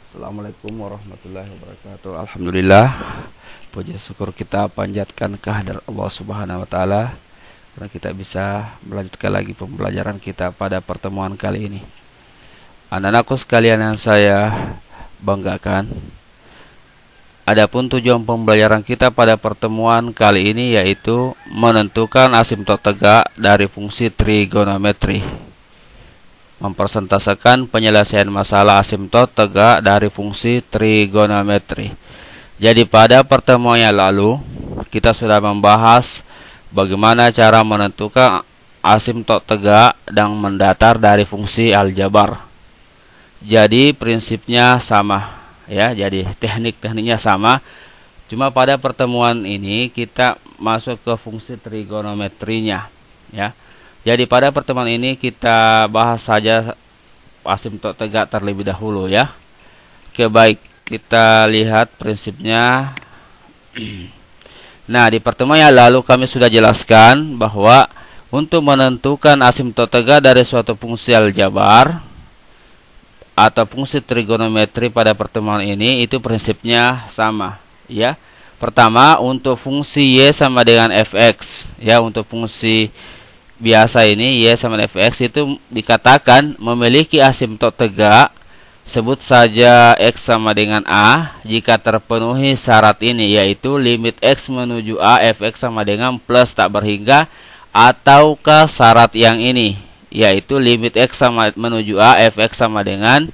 Assalamualaikum warahmatullahi wabarakatuh. Alhamdulillah, puji syukur kita panjatkan kehadirat Allah Subhanahu wa taala karena kita bisa melanjutkan lagi pembelajaran kita pada pertemuan kali ini. Anak-anakku sekalian yang saya banggakan, adapun tujuan pembelajaran kita pada pertemuan kali ini yaitu menentukan asimtot tegak dari fungsi trigonometri. Mempresentasekan penyelesaian masalah asimtot tegak dari fungsi trigonometri. Jadi pada pertemuan yang lalu kita sudah membahas bagaimana cara menentukan asimtot tegak dan mendatar dari fungsi aljabar. Jadi prinsipnya sama ya, jadi teknik-tekniknya sama. Cuma pada pertemuan ini kita masuk ke fungsi trigonometrinya ya. Jadi pada pertemuan ini kita bahas saja asimtot tegak terlebih dahulu ya. Oke, baik, kita lihat prinsipnya. Nah, di pertemuan yang lalu kami sudah jelaskan bahwa untuk menentukan asimtot tegak dari suatu fungsi aljabar atau fungsi trigonometri pada pertemuan ini itu prinsipnya sama ya. Pertama, untuk fungsi y sama dengan fx ya, untuk fungsi biasa ini y sama fx itu dikatakan memiliki asimtot tegak, sebut saja x sama dengan a jika terpenuhi syarat ini, yaitu limit x menuju a fx sama dengan plus tak berhingga, ataukah syarat yang ini yaitu limit x sama menuju a fx sama dengan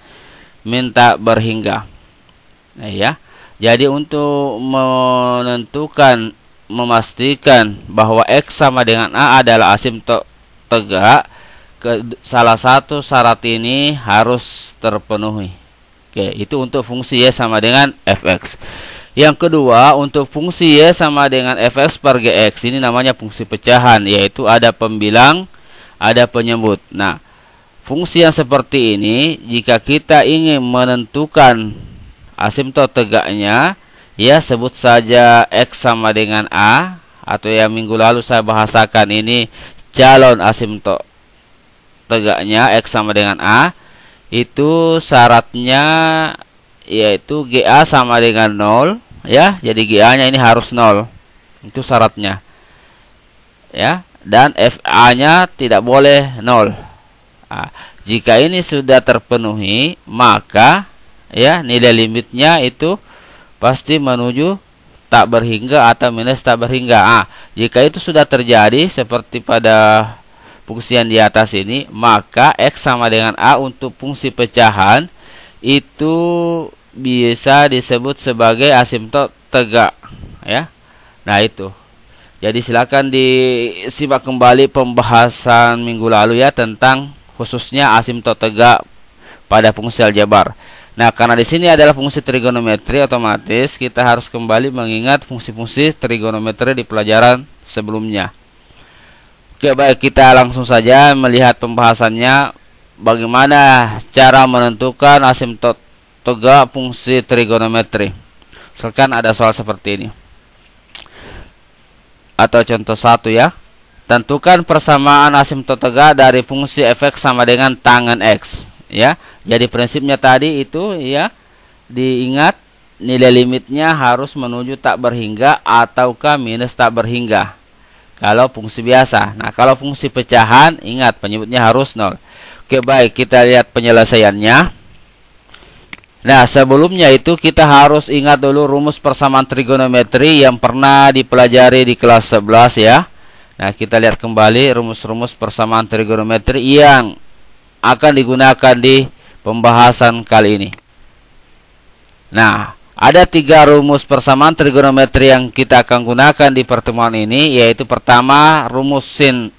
min tak berhingga. Nah ya, jadi untuk memastikan bahwa x sama dengan a adalah asimtot tegak, salah satu syarat ini harus terpenuhi. Oke, itu untuk fungsi y sama dengan fx. Yang kedua, untuk fungsi y sama dengan fx per gx, ini namanya fungsi pecahan, yaitu ada pembilang, ada penyebut. Nah, fungsi yang seperti ini jika kita ingin menentukan asimtot tegaknya, ya sebut saja x sama dengan a, atau yang minggu lalu saya bahasakan ini calon asimtot tegaknya x sama dengan a, itu syaratnya yaitu ga sama dengan 0 ya. Jadi ga nya ini harus 0, itu syaratnya ya, dan fa nya tidak boleh 0. Nah, jika ini sudah terpenuhi, maka ya nilai limitnya itu pasti menuju tak berhingga atau minus tak berhingga. Jika itu sudah terjadi seperti pada fungsi yang di atas ini, maka x sama dengan a untuk fungsi pecahan itu bisa disebut sebagai asimtot tegak ya. Nah itu. Jadi silakan disimak kembali pembahasan minggu lalu ya tentang khususnya asimtot tegak pada fungsi aljabar. Nah, karena di sini adalah fungsi trigonometri, otomatis kita harus kembali mengingat fungsi-fungsi trigonometri di pelajaran sebelumnya. Oke, baik, kita langsung saja melihat pembahasannya. Bagaimana cara menentukan asimtot tegak fungsi trigonometri. Misalkan ada soal seperti ini. Atau contoh 1 ya. Tentukan persamaan asimtot tegak dari fungsi fx sama dengan tangen x. Ya, jadi prinsipnya tadi itu ya, diingat nilai limitnya harus menuju tak berhingga ataukah minus tak berhingga kalau fungsi biasa. Nah, kalau fungsi pecahan, ingat penyebutnya harus 0. Oke, baik, kita lihat penyelesaiannya. Nah, sebelumnya itu kita harus ingat dulu rumus persamaan trigonometri yang pernah dipelajari di kelas 11 ya. Nah, kita lihat kembali rumus-rumus persamaan trigonometri yang akan digunakan di pembahasan kali ini. Nah, ada 3 rumus persamaan trigonometri yang kita akan gunakan di pertemuan ini, yaitu pertama rumus sin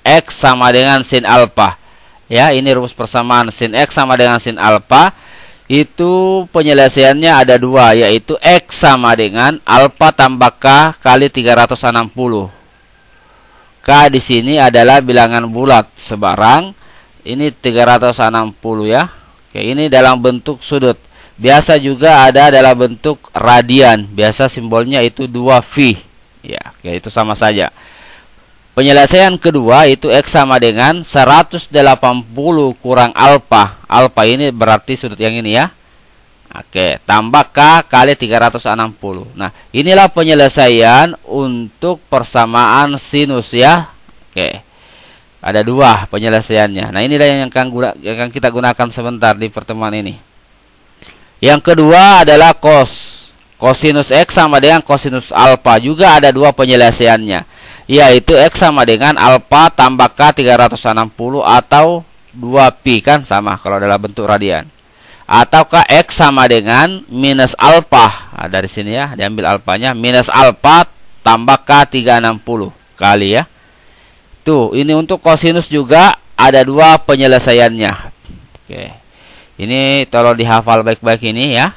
x sama dengan sin alpha. Ya, ini rumus persamaan sin x sama dengan sin alpha. Itu penyelesaiannya ada 2, yaitu x sama dengan alpha tambah k kali 360. K di sini adalah bilangan bulat sebarang. Ini 360 ya. Oke, ini dalam bentuk sudut. Biasa juga ada dalam bentuk radian. Biasa simbolnya itu 2V. Ya, oke, itu sama saja. Penyelesaian kedua itu X sama dengan 180 kurang alfa. Alfa ini berarti sudut yang ini ya. Oke, tambah K kali 360. Nah, inilah penyelesaian untuk persamaan sinus ya. Oke. Ada dua penyelesaiannya. Nah, inilah yang akan kita gunakan sebentar di pertemuan ini. Yang kedua adalah cos. Kosinus X sama dengan kosinus alfa. Juga ada dua penyelesaiannya. Yaitu X sama dengan alfa tambah K 360 atau 2pi kan sama kalau dalam bentuk radian. Ataukah X sama dengan minus alfa. Nah, dari sini ya, diambil alfanya. Minus alfa tambah K 360 kali ya. Tuh, ini untuk kosinus juga ada dua penyelesaiannya. Oke. Ini tolong dihafal baik-baik ini ya.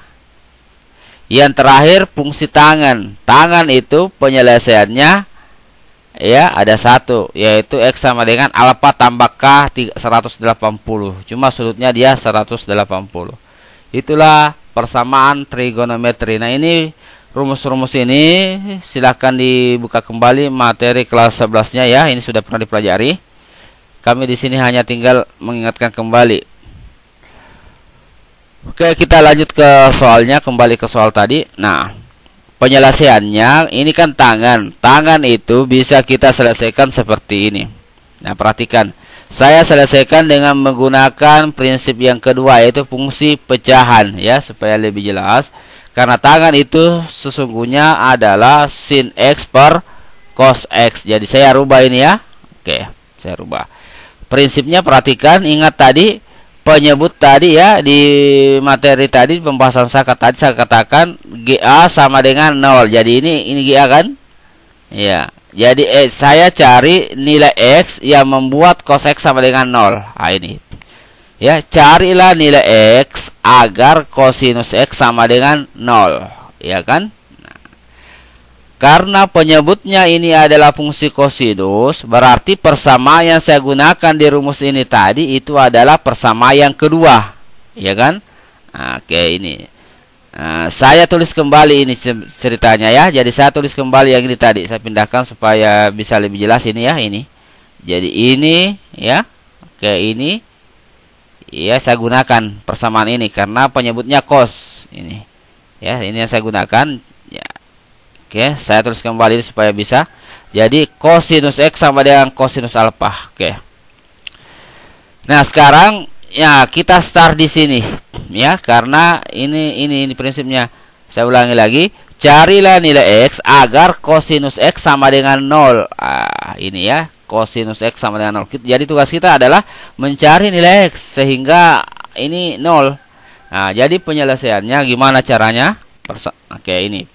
Yang terakhir fungsi tangan. Tangan itu penyelesaiannya ya ada satu, yaitu X sama dengan alfa tambah K 180. Cuma sudutnya dia 180. Itulah persamaan trigonometri. Nah, ini rumus-rumus ini silahkan dibuka kembali materi kelas 11-nya ya. Ini sudah pernah dipelajari. Kami di sini hanya tinggal mengingatkan kembali. Oke, kita lanjut ke soalnya, kembali ke soal tadi. Nah, penyelesaiannya ini kan tangan. Tangan itu bisa kita selesaikan seperti ini. Nah, perhatikan. Saya selesaikan dengan menggunakan prinsip yang kedua, yaitu fungsi pecahan ya, supaya lebih jelas. Karena tangan itu sesungguhnya adalah sin X per cos X. Jadi saya rubah ini ya. Oke, saya rubah. Prinsipnya perhatikan, ingat tadi penyebut tadi ya, di materi tadi pembahasan sakat tadi saya katakan GA sama dengan 0. Jadi ini GA kan? Ya. Jadi saya cari nilai X yang membuat cos X sama dengan 0. Nah, ini. Ya, carilah nilai X agar kosinus X sama dengan 0. Ya kan? Karena penyebutnya ini adalah fungsi kosinus, berarti persamaan yang saya gunakan di rumus ini tadi itu adalah persamaan yang kedua. Ya kan? Oke, ini. Saya tulis kembali ini ceritanya ya. Jadi saya tulis kembali yang ini tadi. Saya pindahkan supaya bisa lebih jelas ini ya, ini. Jadi ini ya. Oke, ini. Ya, saya gunakan persamaan ini karena penyebutnya cos ini. Ya, ini yang saya gunakan ya. Oke, saya tulis kembali supaya bisa. Jadi kosinus X sama dengan kosinus alfa. Oke. Nah, sekarang ya kita start di sini ya, karena ini prinsipnya. Saya ulangi lagi, carilah nilai X agar kosinus X sama dengan 0. Ini ya, kosinus X sama dengan 0. Jadi tugas kita adalah mencari nilai X sehingga ini 0. Nah, jadi penyelesaiannya gimana caranya? Oke, ini.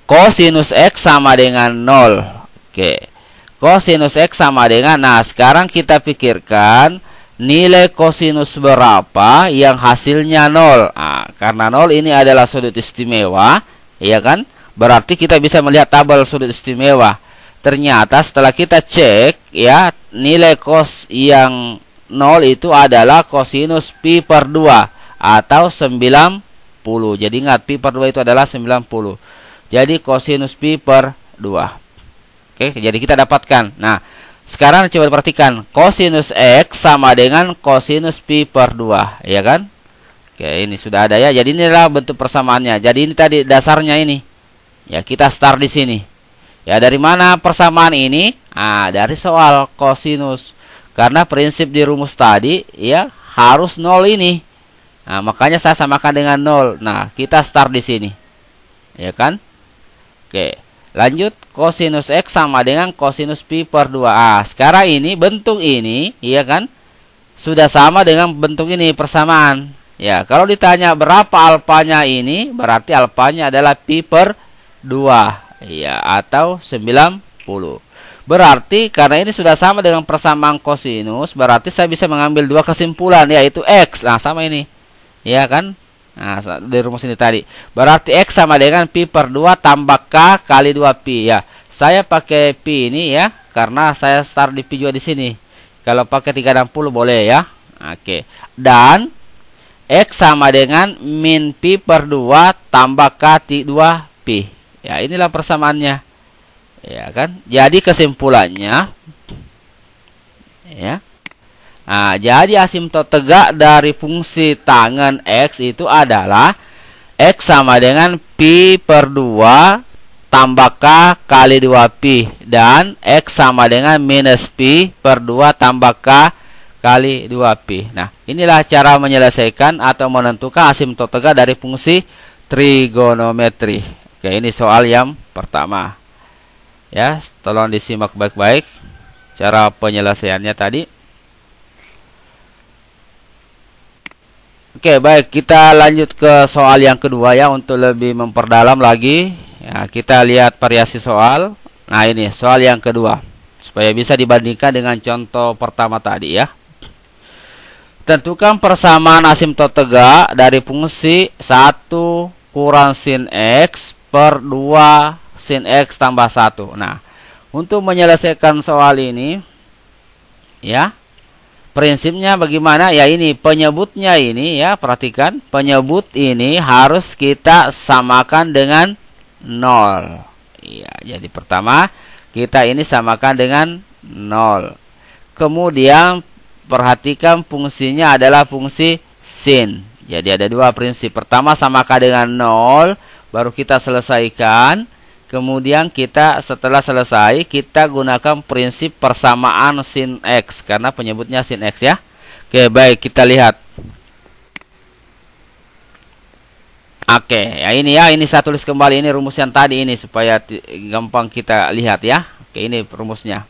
Kosinus X sama dengan 0. Oke. Kosinus X sama dengan, nah sekarang kita pikirkan nilai kosinus berapa yang hasilnya 0. Nah, karena 0 ini adalah sudut istimewa, ya kan? Berarti kita bisa melihat tabel sudut istimewa. Ternyata setelah kita cek, ya, nilai cos yang 0 itu adalah kosinus pi per 2 atau 90. Jadi ingat, pi per 2 itu adalah 90. Jadi kosinus pi per 2. Oke, jadi kita dapatkan. Nah, sekarang coba perhatikan. Kosinus X sama dengan kosinus pi per 2. Ya kan? Oke, ini sudah ada ya. Jadi inilah bentuk persamaannya. Jadi ini tadi dasarnya ini. Ya, kita start di sini. Ya, dari mana persamaan ini? Dari soal kosinus. Karena prinsip di rumus tadi, ya, harus 0 ini. Nah, makanya saya samakan dengan 0. Nah, kita start di sini. Ya kan? Oke, lanjut. Kosinus X sama dengan kosinus pi per 2. Sekarang ini bentuk ini, iya kan, sudah sama dengan bentuk ini, persamaan. Ya, kalau ditanya berapa alfanya ini, berarti alfanya adalah pi per 2. Ya, atau 90. Berarti karena ini sudah sama dengan persamaan kosinus, berarti saya bisa mengambil dua kesimpulan, yaitu X. Nah, sama ini. Ya kan? Nah, di rumus ini tadi. Berarti X sama dengan pi per 2 tambah K kali 2pi. Ya, saya pakai pi ini ya, karena saya start di pi juga di sini. Kalau pakai 360 boleh ya. Oke. Dan X sama dengan min pi per 2 tambah K 2pi. Ya, inilah persamaannya. Ya kan? Jadi kesimpulannya ya. Nah, jadi asimtot tegak dari fungsi tangen X itu adalah X sama dengan Pi per 2 tambah K kali 2Pi. Dan X sama dengan minus Pi per 2 tambah K kali 2Pi. Nah, inilah cara menyelesaikan atau menentukan asimtot tegak dari fungsi trigonometri. Oke, ini soal yang pertama. Ya, tolong disimak baik-baik cara penyelesaiannya tadi. Oke, baik, kita lanjut ke soal yang kedua ya, untuk lebih memperdalam lagi. Ya, kita lihat variasi soal. Nah, ini soal yang kedua, supaya bisa dibandingkan dengan contoh pertama tadi ya. Tentukan persamaan asimtot tegak dari fungsi 1 kurang sin X per 2 sin X tambah 1. Nah, untuk menyelesaikan soal ini, ya, prinsipnya bagaimana? Ya, ini penyebutnya ini ya, perhatikan. Penyebut ini harus kita samakan dengan 0. Ya, jadi pertama, kita ini samakan dengan 0. Kemudian, perhatikan fungsinya adalah fungsi sin. Jadi ada dua prinsip. Pertama, samakan dengan 0, baru kita selesaikan. Kemudian kita setelah selesai, kita gunakan prinsip persamaan sin X, karena penyebutnya sin X ya. Oke, baik, kita lihat. Oke, ya ini saya tulis kembali ini rumus yang tadi ini, supaya gampang kita lihat ya. Oke, ini rumusnya.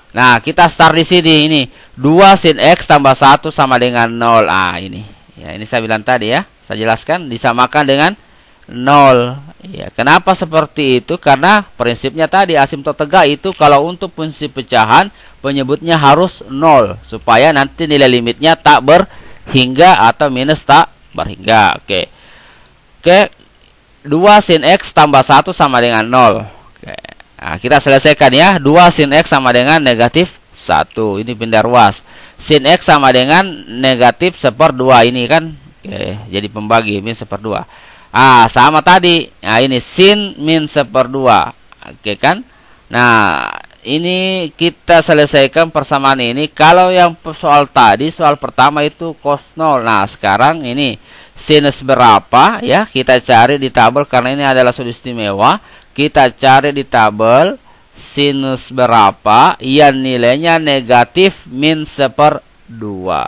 Nah, kita start di sini. Ini 2 sin X tambah 1 sama dengan 0. Ini. Ya, ini saya bilang tadi ya. Saya jelaskan, disamakan dengan 0. Ya, kenapa seperti itu? Karena prinsipnya tadi asimtot tegak itu kalau untuk fungsi pecahan penyebutnya harus 0 supaya nanti nilai limitnya tak berhingga atau minus tak berhingga. Oke. 2 sin X tambah 1 sama dengan 0. Oke. Nah, kita selesaikan ya. 2 sin X sama dengan negatif 1. Ini pindah ruas. Sin X sama dengan negatif 1/2 ini kan. Oke, jadi pembagi min 1/2. Sama tadi. Nah, ini sin min 1/2. Oke kan? Nah, ini kita selesaikan persamaan ini. Kalau yang soal tadi, soal pertama itu cos 0. Nah, sekarang ini sinus berapa ya? Kita cari di tabel karena ini adalah sudut istimewa. Kita cari di tabel sinus berapa yang nilainya negatif min 1/2.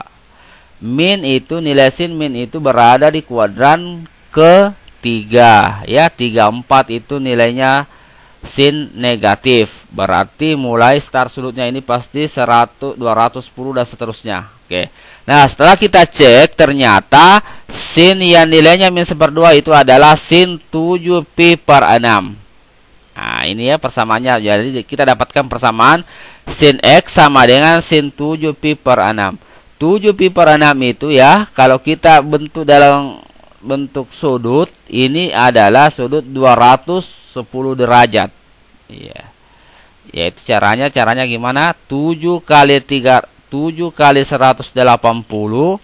Min itu, nilai sin min itu berada di kuadran ketiga ya. 34 itu nilainya sin negatif. Berarti mulai start sudutnya ini pasti 100, 210 dan seterusnya. Oke. Nah, setelah kita cek ternyata sin yang nilainya min 1/2 itu adalah sin 7pi per 6. Nah, ini ya persamaannya. Jadi kita dapatkan persamaan sin X sama dengan sin 7pi per 6. 7pi per 6 itu ya, kalau kita bentuk dalam bentuk sudut, ini adalah sudut 210 derajat. Iya. Yaitu caranya gimana? 7 kali 180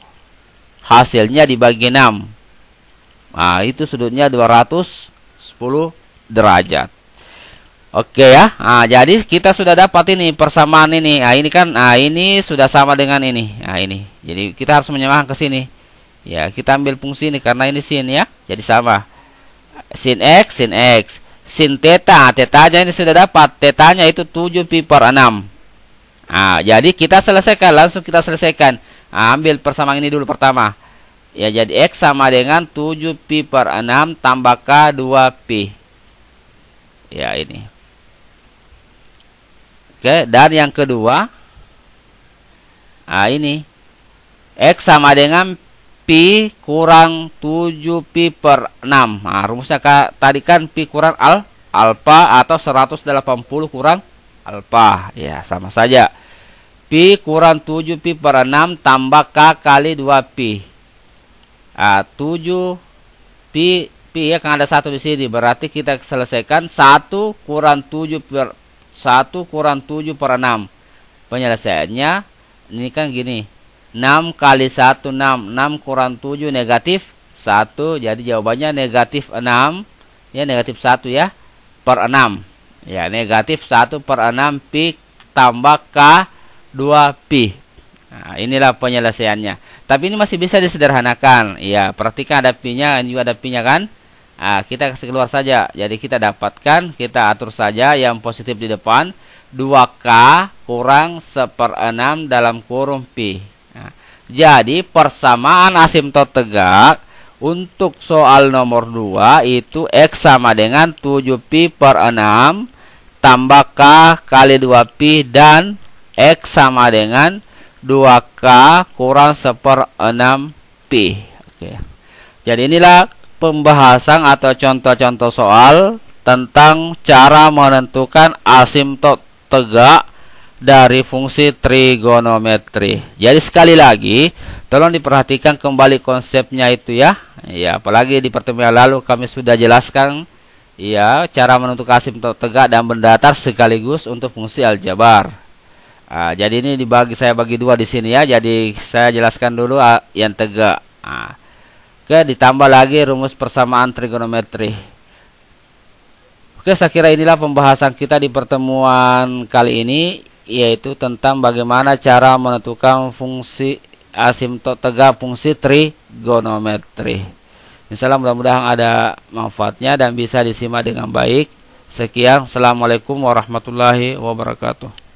hasilnya dibagi 6. Nah, itu sudutnya 210 derajat. Oke ya. Nah, jadi kita sudah dapat ini persamaan ini. Nah, ini kan, ini sudah sama dengan ini. Nah, ini. Jadi kita harus menyamakan ke sini. Ya, kita ambil fungsi ini karena ini sin ya. Jadi sama. Sin X, sin X. Sin theta, tetanya ini sudah dapat. Tetanya itu 7pi per 6. Nah, jadi kita selesaikan, langsung kita selesaikan. Nah, ambil persamaan ini dulu pertama. Ya, jadi X sama dengan 7pi per 6 tambah K 2pi. Ya, ini. Oke, dan yang kedua. Nah, ini. X sama dengan pi kurang 7pi per 6. Nah, rumusnya tadi kan pi kurang alfa atau 180 kurang alfa. Ya, sama saja. Pi kurang 7pi per 6 tambah K kali 2pi. 7 pi ya, kan ada 1 di sini. Berarti kita selesaikan 1 kurang 7 per 6. Penyelesaiannya ini kan gini. 6 kali 1 6. 6 kurang 7 negatif 1. Jadi jawabannya negatif 6. Ya, negatif 1 ya. Per 6. Ya, negatif 1 per 6 pi tambah K 2pi. Nah, inilah penyelesaiannya. Tapi ini masih bisa disederhanakan. Ya, perhatikan ada pi-nya, juga ada pi-nya kan? Nah, kita kasih keluar saja. Jadi kita dapatkan, kita atur saja yang positif di depan. 2K kurang 1/6 dalam kurung pi. Nah, jadi persamaan asimtot tegak untuk soal nomor 2 itu X sama dengan 7pi/6 tambah K kali 2pi dan X sama dengan 2K kurang 1/6 pi. Oke. Jadi inilah pembahasan atau contoh-contoh soal tentang cara menentukan asimtot tegak dari fungsi trigonometri. Jadi sekali lagi, tolong diperhatikan kembali konsepnya itu ya. Ya, apalagi di pertemuan lalu kami sudah jelaskan ya cara menentukan asimtot tegak dan mendatar sekaligus untuk fungsi aljabar. Jadi ini saya bagi dua di sini ya. Jadi saya jelaskan dulu yang tegak. Oke, ditambah lagi rumus persamaan trigonometri. Oke, saya kira inilah pembahasan kita di pertemuan kali ini, yaitu tentang bagaimana cara menentukan fungsi asimtot tegak fungsi trigonometri. Insyaallah mudah-mudahan ada manfaatnya dan bisa disimak dengan baik. Sekian, assalamualaikum warahmatullahi wabarakatuh.